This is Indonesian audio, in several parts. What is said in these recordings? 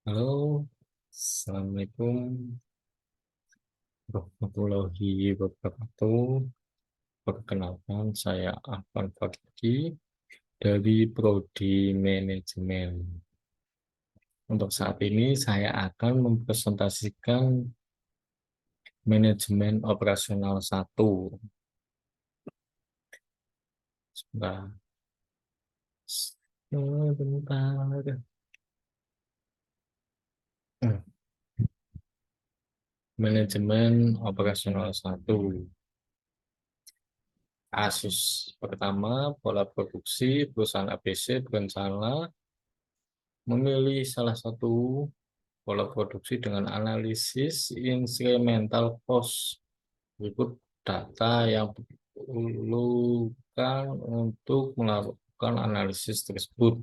Halo, Assalamualaikum warahmatullahi wabarakatuh. Perkenalkan, saya Afan Fakih dari Prodi Manajemen. Untuk saat ini, saya akan mempresentasikan manajemen operasional 1. Sebentar. Sebentar. Manajemen operasional 1. Kasus pertama, pola produksi perusahaan ABC berencana memilih salah satu pola produksi dengan analisis incremental cost. Berikut data yang diperlukan untuk melakukan analisis tersebut.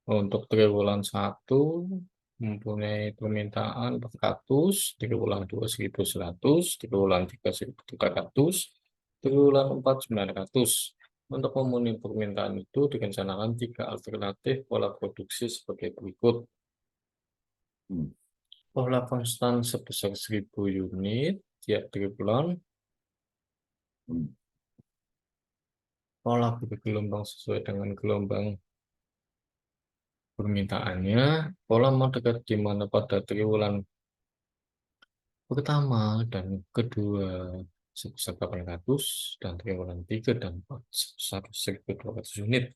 Untuk triwulan 1 mempunyai permintaan 400, triwulan 2 1.100, triwulan 3 1.300, triwulan 4 900. Untuk memenuhi permintaan itu direncanakan 3 alternatif pola produksi sebagai berikut. Pola konstan sebesar 1.000 unit tiap triwulan. Pola bergelombang sesuai dengan gelombang permintaannya. Pola mendekat di mana pada triwulan pertama dan kedua sebesar 800 dan triwulan 3 dan 4 sebesar 1.200 unit.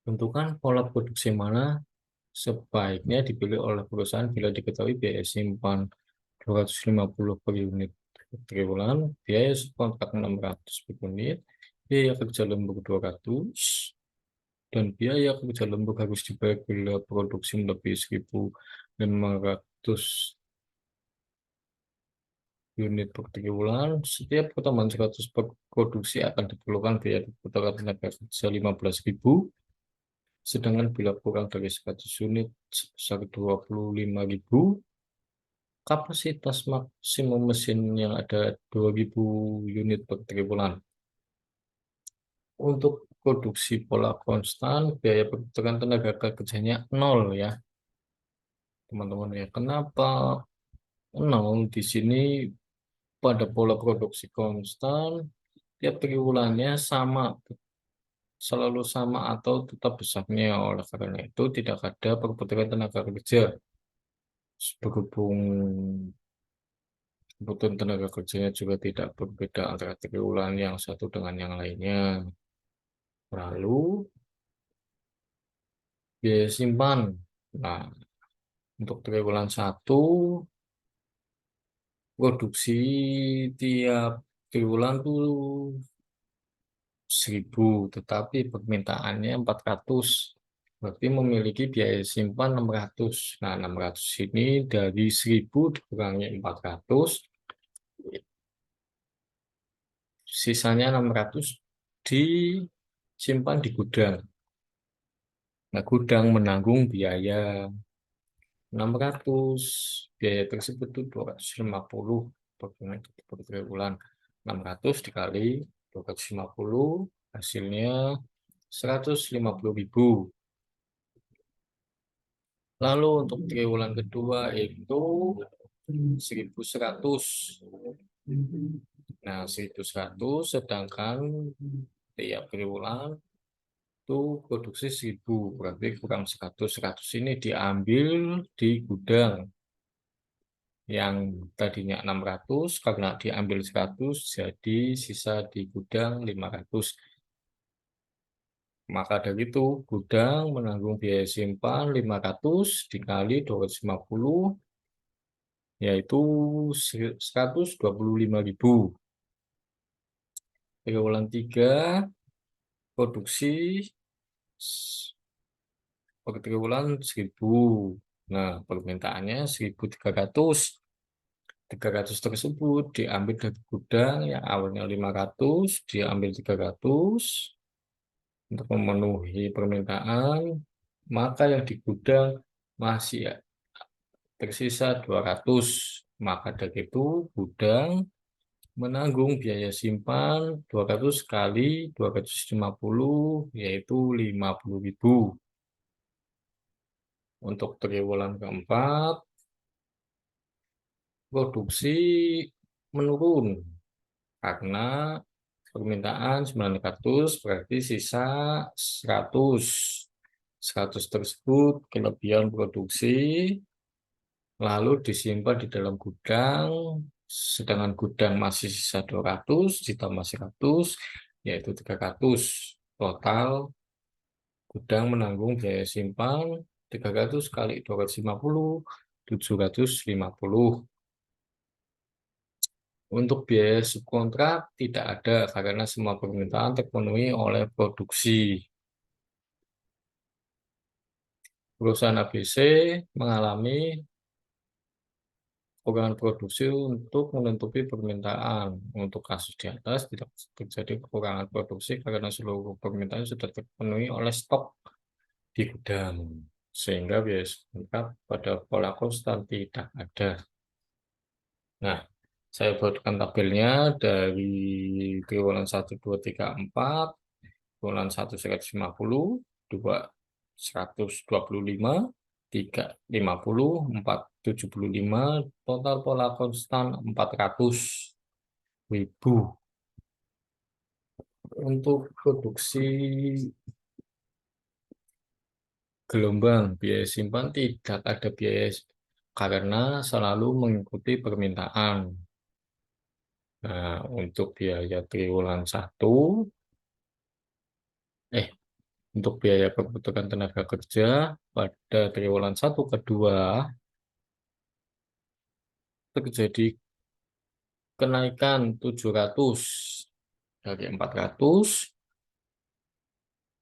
Tentukan pola produksi mana sebaiknya dipilih oleh perusahaan bila diketahui biaya simpan 250 per unit triwulan, biaya subkontrak 600 per unit, biaya kerja lembur 200, dan biaya kerja lembur harus dibayar bila produksi melebihi 1.500 unit per triwulan. Setiap pertambahan 100 per produksi akan diperlukan biaya diputarkan tenaga kerja 15.000, sedangkan bila kurang dari 100 unit sebesar 25.000. Kapasitas maksimum mesin yang ada 2.000 unit per triwulan. Untuk produksi pola konstan, biaya perputaran tenaga kerjanya 0 ya, teman-teman ya. Kenapa 0? Di sini pada pola produksi konstan, tiap triwulannya sama, selalu sama atau tetap besarnya. Oleh karena itu, tidak ada perputaran tenaga kerja. Berhubung kebutuhan tenaga kerjanya juga tidak berbeda antara triwulan yang satu dengan yang lainnya. Lalu, biaya simpan. Nah, untuk triwulan 1, produksi tiap triwulan tuh 1.000, tetapi permintaannya 400. Berarti memiliki biaya simpan 600. Nah, 600 ini dari 1.000 dikurangi 400, sisanya 600 disimpan di gudang. Nah, gudang menanggung biaya 600. Biaya tersebut itu 250 per triwulan. 600 dikali 250, hasilnya 150.000. Lalu untuk triwulan kedua itu 1.100. Nah, 1.100 sedangkan tiap triwulan itu produksi 1.000, berarti kurang 100. 100 ini diambil di gudang yang tadinya 600, karena diambil 100 jadi sisa di gudang 500. Maka dari itu gudang menanggung biaya simpan 500 dikali 250, yaitu 125.000. Triwulan 3 produksi per triwulan 1.000. Nah, permintaannya 1.300. 300 tersebut diambil dari gudang yang awalnya 500, diambil 300 untuk memenuhi permintaan, maka yang di gudang masih tersisa 200. Maka dari itu gudang menanggung biaya simpan 200 kali 250, yaitu 50.000. Untuk triwulan keempat, produksi menurun karena permintaan 900, berarti sisa 100. 100 tersebut kelebihan produksi, lalu disimpan di dalam gudang, sedangkan gudang masih sisa 200 ditambah 100, yaitu 300. Total gudang menanggung biaya simpan 300 kali 250, 750. Untuk biaya subkontrak tidak ada karena semua permintaan terpenuhi oleh produksi. Perusahaan ABC mengalami kekurangan produksi untuk menutupi permintaan. Untuk kasus di atas tidak terjadi kekurangan produksi karena seluruh permintaan sudah terpenuhi oleh stok di gudang, sehingga biaya subkontrak pada pola konstan tidak ada. Nah, saya buatkan tabelnya dari triwulan 1, 2, 3, 4, triwulan 1 150, 2 125, 3 50, 4 75, total pola konstan 400.000. Untuk produksi gelombang, biaya simpan tidak ada biaya karena selalu mengikuti permintaan. Nah, untuk biaya triwulan 1, untuk biaya pembentukan tenaga kerja pada triwulan 1 ke 2 terjadi kenaikan 700 dari 400.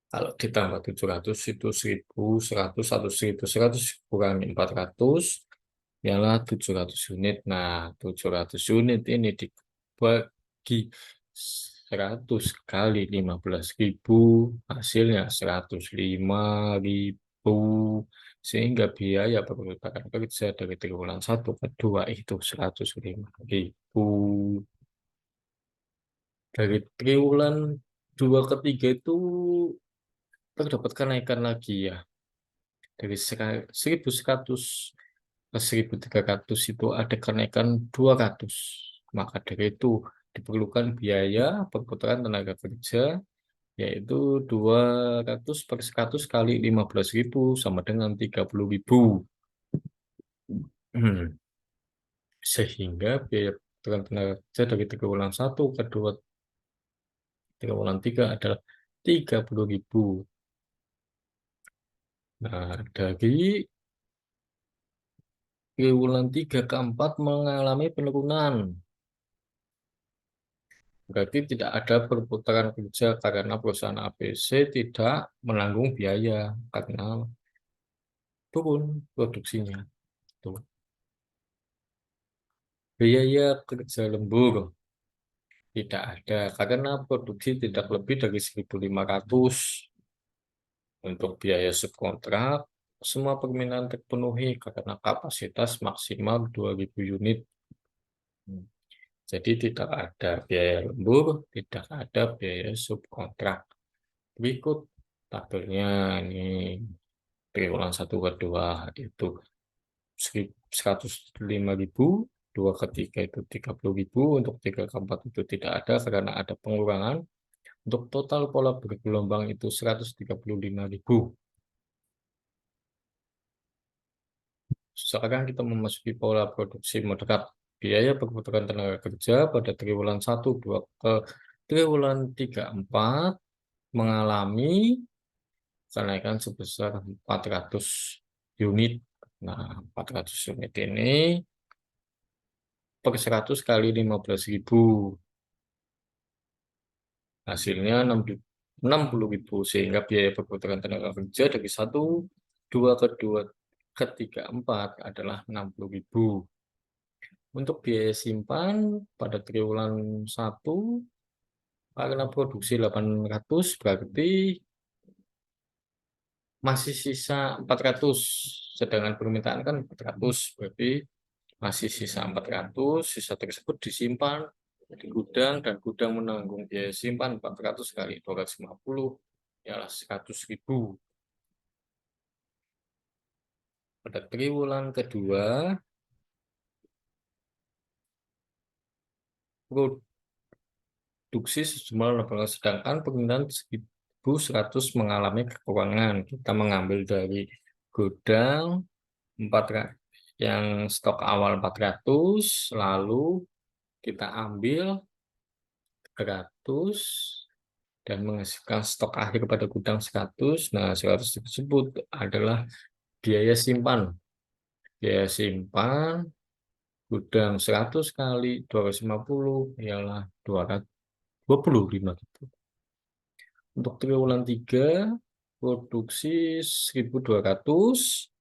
Kalau ditambah 700 itu 1.100 atau 1.100 kurangi 400 ialah 700 unit. Nah, 700 unit ini dibagi 100 kali 15.000, hasilnya 105.000, sehingga biaya perputaran kerja dari triwulan 1 ke 2 itu 105.000. Dari triwulan 2 ke 3 itu terdapat kenaikan lagi ya. Dari 1.100 ke 1.300 itu ada kenaikan 200. Maka dari itu diperlukan biaya perputaran tenaga kerja, yaitu 200 per 100 kali 15.000 sama dengan 30.000. Sehingga biaya perputaran tenaga kerja dari triwulan 1 ke 2, triwulan 3 adalah 30.000. Nah, dari triwulan 3 ke 4 mengalami penurunan. Berarti tidak ada perputaran kerja karena perusahaan ABC tidak menanggung biaya karena turun produksinya. Tuh. Biaya kerja lembur tidak ada karena produksi tidak lebih dari 1.500. Untuk biaya subkontrak, semua permintaan terpenuhi karena kapasitas maksimal 2.000 unit. Jadi tidak ada biaya lembur, tidak ada biaya subkontrak. Berikut tabelnya ini triwulan 1 ke 2 itu 105.000, 2 ke 3 itu 30.000, untuk 3 ke 4 itu tidak ada karena ada pengurangan. Untuk total pola bergelombang itu 135.000. Sekarang kita memasuki pola produksi moderat. Biaya perputaran tenaga kerja pada triwulan 1, 2 ke triwulan 3, 4 mengalami kenaikan sebesar 400 unit. Nah, 400 unit ini per 100 kali 15.000. Hasilnya 60.000, sehingga biaya perputaran tenaga kerja dari 1, 2 ke 2 ke 3, 4 adalah 60.000. Untuk biaya simpan pada triwulan 1 karena produksi 800 berarti masih sisa 400, sedangkan permintaan kan 400, berarti masih sisa 400, sisa tersebut disimpan Jadi gudang dan gudang menanggung biaya simpan 400 kali 250 ialah 100.000. Pada triwulan kedua, produksi sejumlah 18, sedangkan permintaan 1.100 mengalami kekurangan. Kita mengambil dari gudang 4 yang stok awal 400, lalu kita ambil 300 dan menghasilkan stok akhir pada gudang 100. Nah, 100 tersebut adalah biaya simpan. Biaya simpan gudang 100 kali 250 ialah 225 gitu. Untuk triwulan 3 produksi 1.200,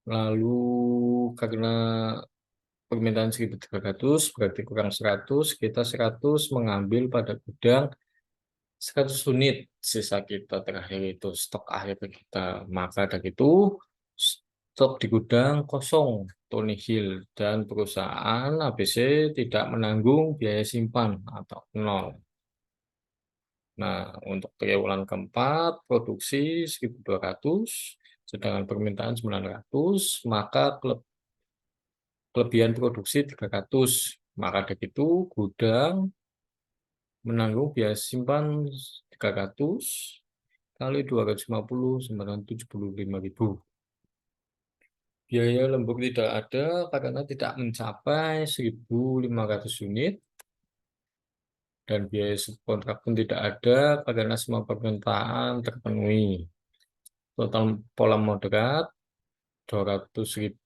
lalu karena permintaan 1.300 berarti kurang 100, kita 100 mengambil pada gudang 100 unit, sisa kita terakhir itu stok akhir kita. Maka dari itu stok di gudang kosong, Tony Hill, dan perusahaan ABC tidak menanggung biaya simpan atau nol. Nah, untuk triwulan keempat produksi 1.200, sedangkan permintaan 900, maka kelebihan produksi 300. Maka dari itu gudang menanggung biaya simpan 300 kali 250, 975.000. Biaya lembur tidak ada karena tidak mencapai 1.500 unit, dan biaya subkontrak pun tidak ada karena semua permintaan terpenuhi. Total pola moderat 200.000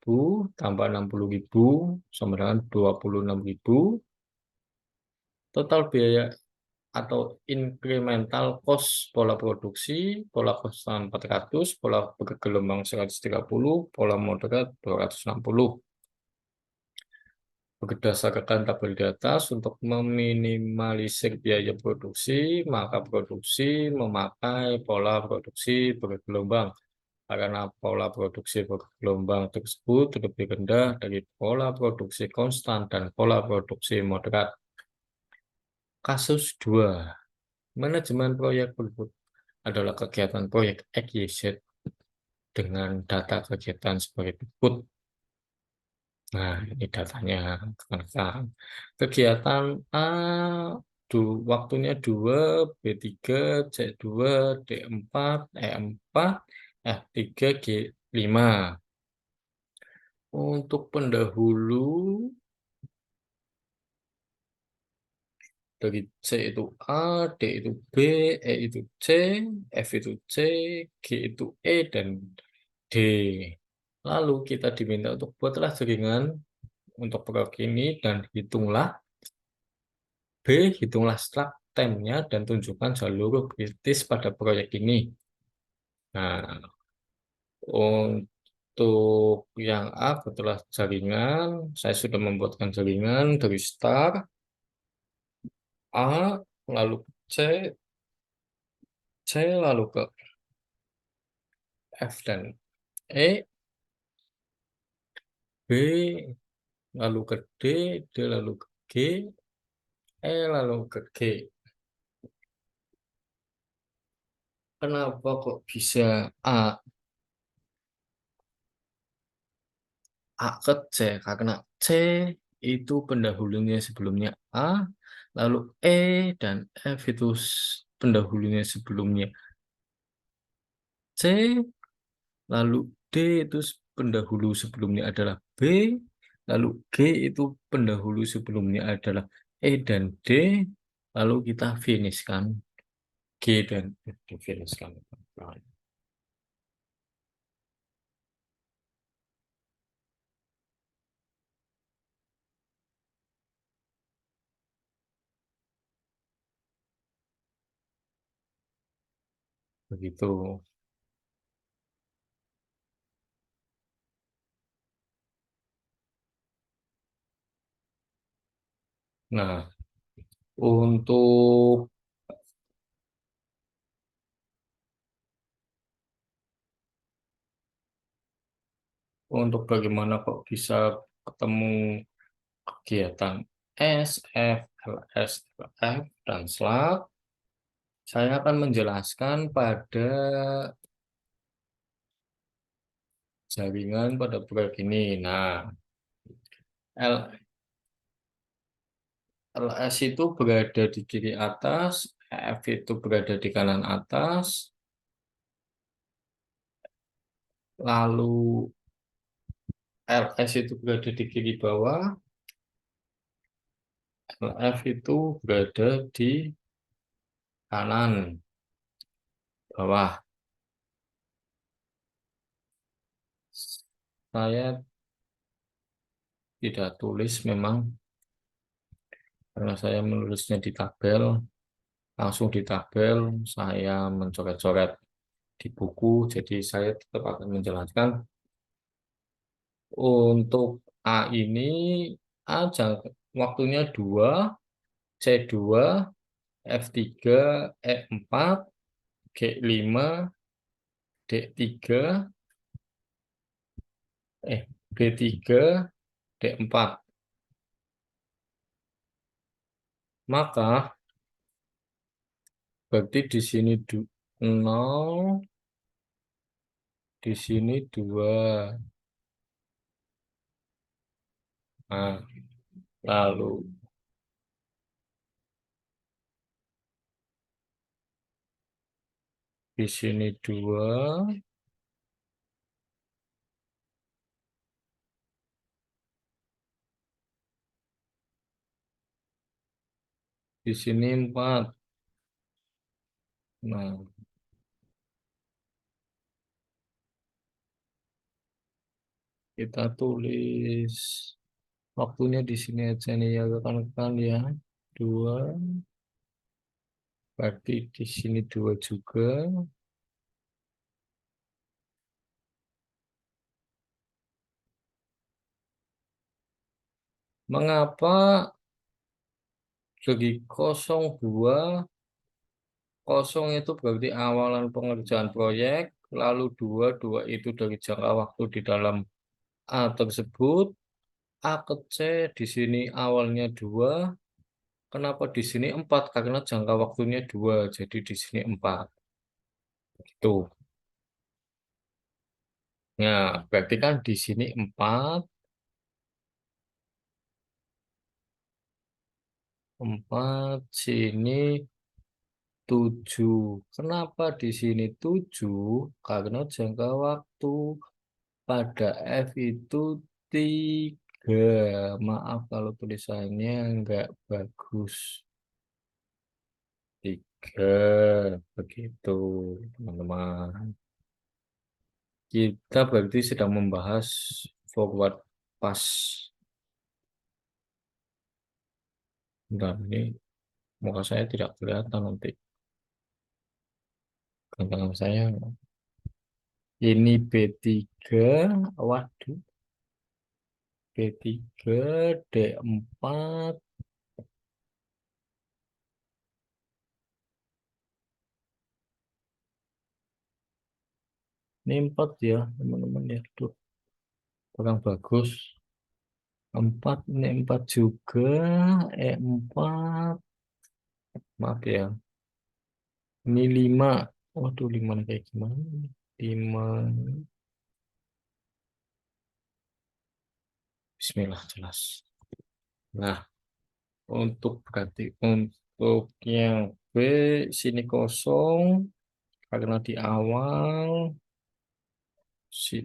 tambah 60.000 sama dengan 26.000. Total biaya atau incremental cost pola produksi, pola kostan 400, pola bergelombang 130, pola moderat 260. Berdasarkan tabel di atas, untuk meminimalisir biaya produksi, maka produksi memakai pola produksi bergelombang. Karena pola produksi bergelombang tersebut lebih rendah dari pola produksi konstan dan pola produksi moderat. Kasus 2. Manajemen proyek berikut adalah kegiatan proyek XYZ dengan data kegiatan sebagai berikut. Nah, ini datanya. Kegiatan A, waktunya 2, B3, C2, D4, E4, F3, G5. Untuk pendahulu, dari C itu A, D itu B, E itu C, F itu C, G itu E, dan D. Lalu kita diminta untuk buatlah jaringan untuk proyek ini dan hitunglah slug time-nya dan tunjukkan jalur kritis pada proyek ini. Nah, untuk yang A adalah jaringan, saya sudah membuatkan jaringan dari start A, lalu C, lalu ke F dan E, B, lalu ke D, lalu ke G, E, lalu ke G. Kenapa kok bisa A, ke C? Karena C itu pendahulunya sebelumnya A, lalu E dan F itu pendahulunya sebelumnya C, lalu D itu pendahulu sebelumnya adalah B, lalu G itu pendahulu sebelumnya adalah E dan D, lalu kita finishkan G dan F difinishkan. Begitu. Nah, untuk bagaimana kok bisa ketemu kegiatan S, F, LS, F, dan slug. Saya akan menjelaskan pada jaringan pada proyek ini. Nah, LS itu berada di kiri atas, F itu berada di kanan atas, lalu LS itu berada di kiri bawah, LF itu berada di kanan bawah. Saya tidak tulis memang karena saya menulisnya di tabel, langsung di tabel saya mencoret-coret di buku, jadi saya tetap akan menjelaskan untuk A ini waktunya 2, C2, F3, E4, G5, D3, B3, D4. Maka berarti di sini 0, di sini 2. Nah, lalu di sini 2, di sini 4. Nah, kita tulis waktunya di sini aja nih ya rekan-rekan ya. 2, berarti di sini 2 juga. Mengapa segi 02, 0 itu berarti awalan pengerjaan proyek, lalu 2 itu dari jangka waktu di dalam A tersebut, A ke C di sini awalnya 2, kenapa di sini 4? Karena jangka waktunya 2, jadi di sini 4. Itu. Nah, berarti kan di sini 4, 4, sini 7. Kenapa di sini 7? Karena jangka waktu pada F itu 3. Maaf kalau tulisannya nggak bagus. 3. Begitu, teman-teman. Kita berarti sedang membahas forward pass. Bentar, ini muka saya tidak kelihatan nanti. Gantangan saya. Ini B3. Waduh. B3, D4. Ini 4 ya, teman-teman ya. Tuh, kurang bagus. 4, ini 4 juga. E4. Maaf ya. Ini 5. Waduh, 5 kayak gimana? 5. Bismillah, jelas. Nah, untuk yang B, sini kosong. Karena di awal,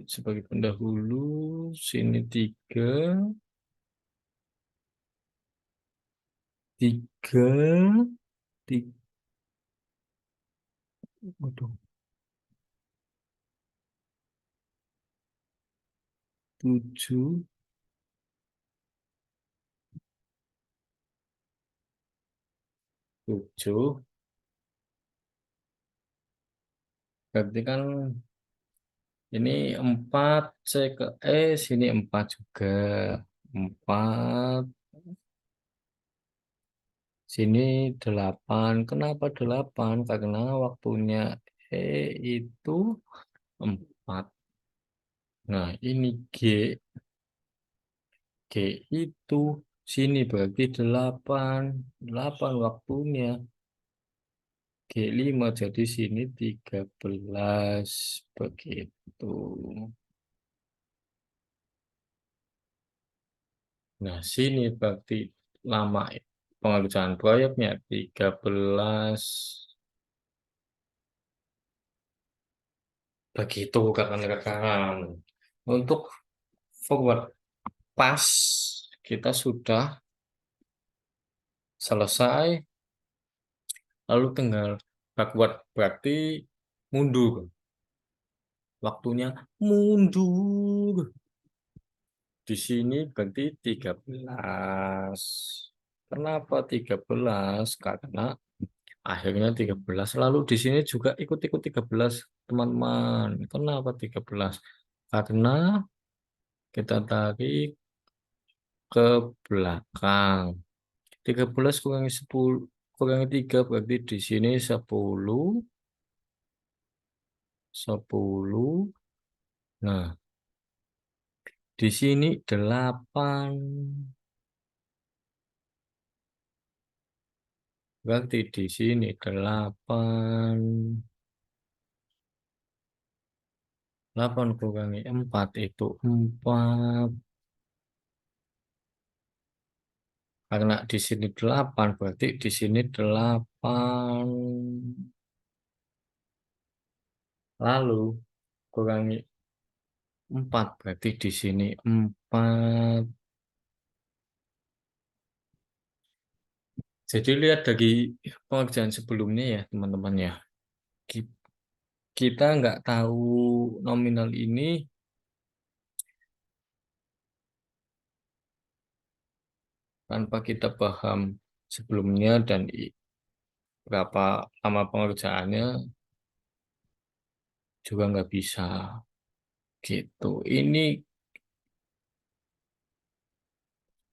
sebagai pendahulu, sini 3. 3. 3. Waduh, 7. 7. Berarti kan ini 4, C ke E, sini 4 juga. 4, sini 8. Kenapa 8? Karena waktunya E itu 4. Nah, ini G. G itu Sini berarti 8. 8 waktunya. G5 jadi sini 13. Begitu. Nah, sini berarti lama pengerjaan proyeknya 13. Begitu rekan-rekan. Untuk forward pas kita sudah selesai, lalu tinggal backward berarti mundur. Waktunya mundur. Di sini berarti 13. Kenapa 13? Karena akhirnya 13. Lalu di sini juga ikut-ikut 13, teman-teman. Kenapa 13? Karena kita tarik ke belakang. 13 kurangi 10, kurangi 3 berarti di sini 10. 10. Nah, di sini 8. Berarti di sini 8. 8 kurangi 4 itu 4. Karena di sini 8 berarti di sini 8. Lalu kurangi 4 berarti di sini 4. Jadi lihat dari pengerjaan sebelumnya ya teman-teman ya. Kita nggak tahu nominal ini tanpa kita paham sebelumnya dan berapa lama pengerjaannya juga nggak bisa gitu. Ini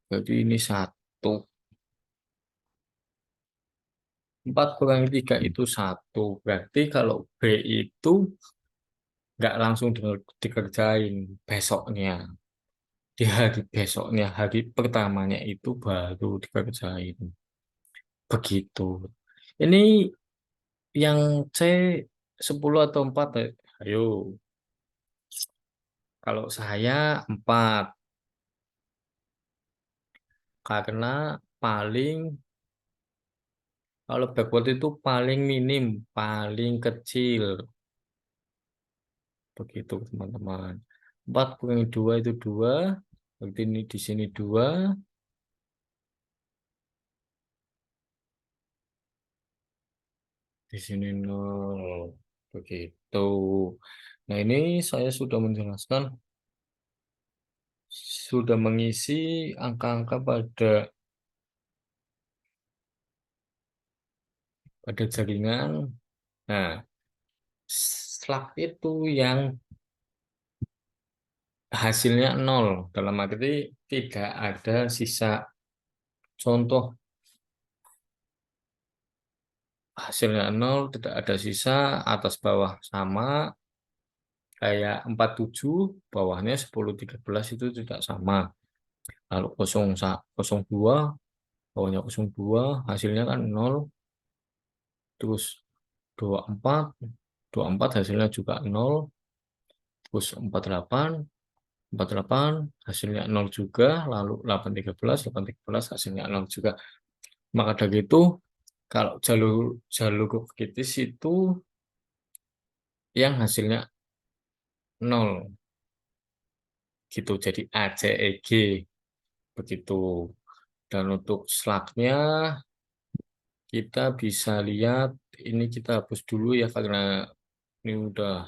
berarti ini 1. 4 kurangi 3 itu 1. Berarti kalau B itu nggak langsung dikerjain besoknya. Di hari besoknya, hari pertamanya itu baru dikerjain. Begitu. Ini yang C 10 atau 4? Ayo. Kalau saya 4. Karena paling, kalau backward itu paling minim, paling kecil. Begitu teman-teman. 4 kurangi 2 itu 2. Berarti ini di sini 2. Di sini 0. Begitu. Nah, ini saya sudah menjelaskan, sudah mengisi angka-angka pada jaringan. Nah, slug itu yang hasilnya 0. Dalam arti tidak ada sisa. Contoh hasilnya 0, tidak ada sisa, atas bawah sama. Kayak 47, bawahnya 10, 13 itu tidak sama. Lalu 02, bawahnya 02, hasilnya kan 0. Terus 24, 24 hasilnya juga 0. Terus 48, 48 hasilnya 0 juga. Lalu 813, 813 hasilnya 0 juga. Maka dari itu, kalau jalur jalur kritis itu yang hasilnya 0 gitu. Jadi ACEG begitu. Dan untuk slugnya kita bisa lihat, ini kita hapus dulu ya karena ini udah,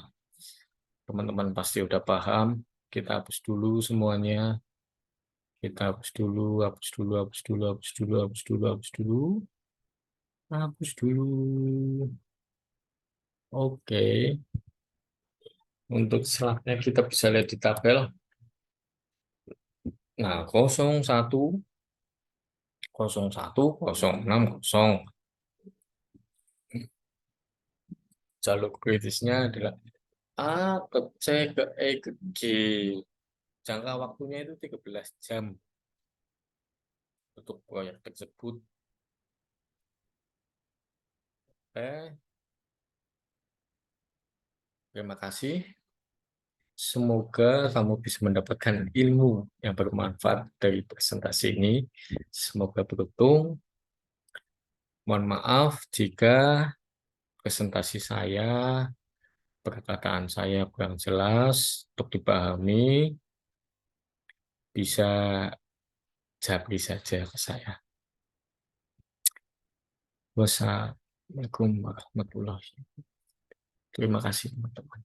teman-teman pasti udah paham. Kita hapus dulu semuanya. Kita hapus dulu, hapus dulu, hapus dulu, hapus dulu, hapus dulu, hapus dulu, hapus dulu. Oke, untuk slugnya kita bisa lihat di tabel. Nah, 01, 01, 06, 0. Jalur kritisnya adalah A ke C ke E ke G. Jangka waktunya itu 13 jam. untuk proyek tersebut. Oke, terima kasih. Semoga kamu bisa mendapatkan ilmu yang bermanfaat dari presentasi ini. Semoga beruntung. Mohon maaf jika presentasi saya, perkataan saya kurang jelas untuk dipahami. Bisa japri saja ke saya. Wassalamualaikum warahmatullahi wabarakatuh. Terima kasih teman-teman.